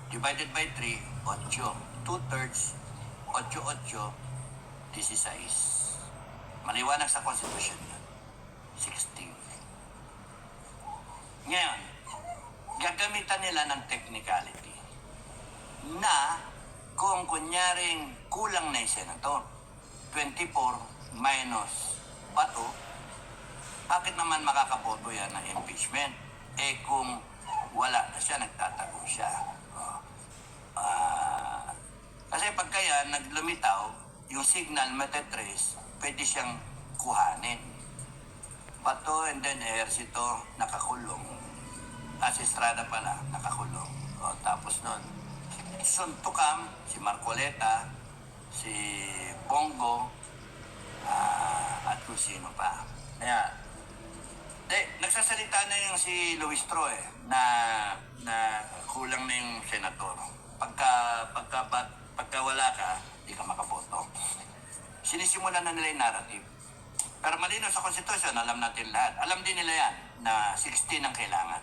Divided by 3, 8. 2/3, 8, 16. Maliwanag sa Constitution yun. 16. Ngayon, gagamitan nila ng technicality na kung kunyaring kulang na yung senator, 24 minus bato, bakit naman makakaboto yan ng impeachment? Eh kung wala na siya, nagtatago siya. Kasi pagka yan, naglumitaw, yung signal matetrace, pwede siyang kuhanin. Bato and then Ejercito, nakakulong. Si Estrada pala, nakakulong. Tapos nun, suntukam, si Marcoleta, si Bongo, at kung sino pa. Kaya, nagsasalita na yung si Luis Tro na kulang na yung senator. Pagka wala ka, di ka makaboto. Sinisimulan na nila yung narrative. Pero malinaw sa Constitution, alam natin lahat. Alam din nila yan na 16 ang kailangan.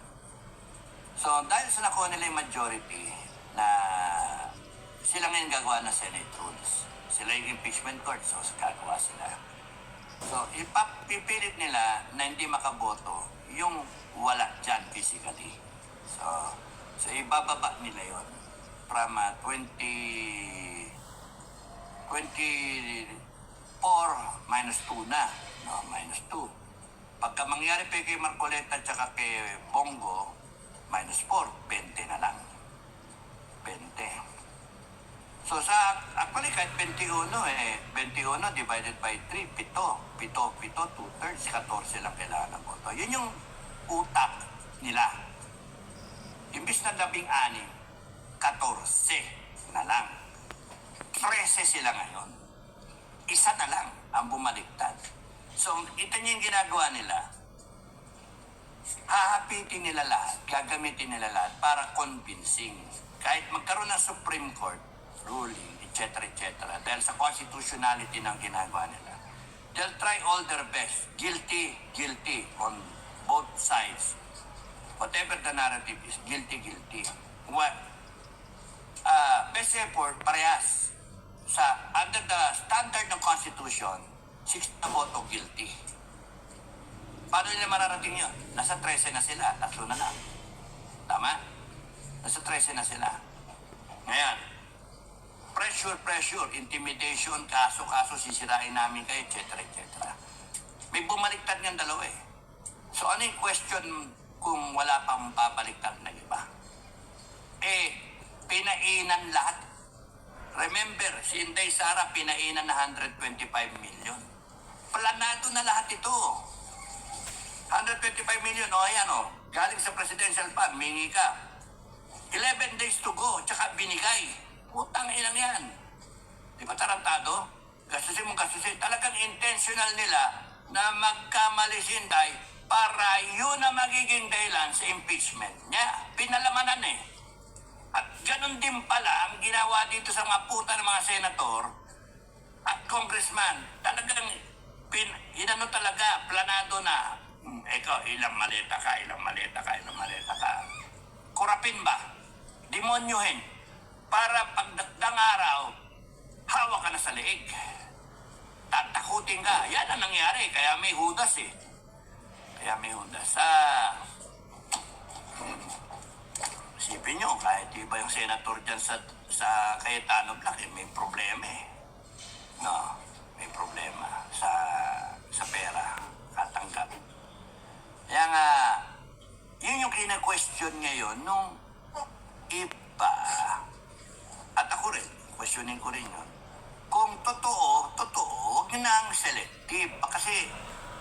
So, dahil sa nakuha nila yung majority na sila ngayon gagawa ng Senate rules. Sila yung impeachment court, so gagawa sila. So, ipipilit nila na hindi makaboto yung wala dyan physically. So ibababa nila yon from 24 minus 2 na. No, minus 2. Pagka mangyari pa kay Marcoleta at saka kay Bongo, minus 4, 20 na lang. 20. So actually kahit 21 divided by 3, 7, 2/3, 14 lang kailangan ng boto. Yun yung utak nila. Imbis na 16, 14 na lang. 13 sila ngayon. Isa na lang ang bumaliktad. So, ito niyo yung ginagawa nila. Hahapitin nila lahat, gagamitin nila lahat para convincing. Kahit magkaroon ng Supreme Court ruling, etc., dahil sa constitutionality ng ginagawa nila. They'll try all their best. Guilty on both sides. Whatever the narrative is, guilty. Best effort, parehas. Under the standard ng Constitution, 6 na boto guilty. Paano nila mararating yun? Nasa 13 na sila, 3 na lang. Tama? Nasa 13 na sila. Ngayon, pressure, intimidation, kaso, sisirain namin kayo, etc. May bumaliktad ng dalawa eh. So ano yung question kung wala pang babaliktad na iba? Pinainan lahat. Remember, si Inday Sara pinainan na 125 million. Planado na lahat ito. 125 million, galing sa presidential fund, mingi ka. 11 days to go, tsaka binigay. Putang inang yan. Di ba tarantado? Gastusin. Talagang intentional nila na magkamali si Inday para yun na magiging dahilan sa impeachment niya. Pinalamanan eh. At ganun din pala ang ginawa dito sa mga puta ng mga senator at congressman. Talagang talaga, planado na. Ikaw, ilang maleta ka. Kurapin ba? Demonyohin. Para pagdakdang araw, hawak ka na sa leeg. Tatakutin ka. Yan ang nangyari. Kaya may hudas eh. Isipin nyo, kahit iba yung senator dyan sa Cayetano Black, may problema eh. No, may problema sa pera, katanggap. Kaya nga, yun yung kina-question ngayon nung iba. At ako rin, questioning ko rin yun. Kung totoo, huwag nyo na ang selective. Kasi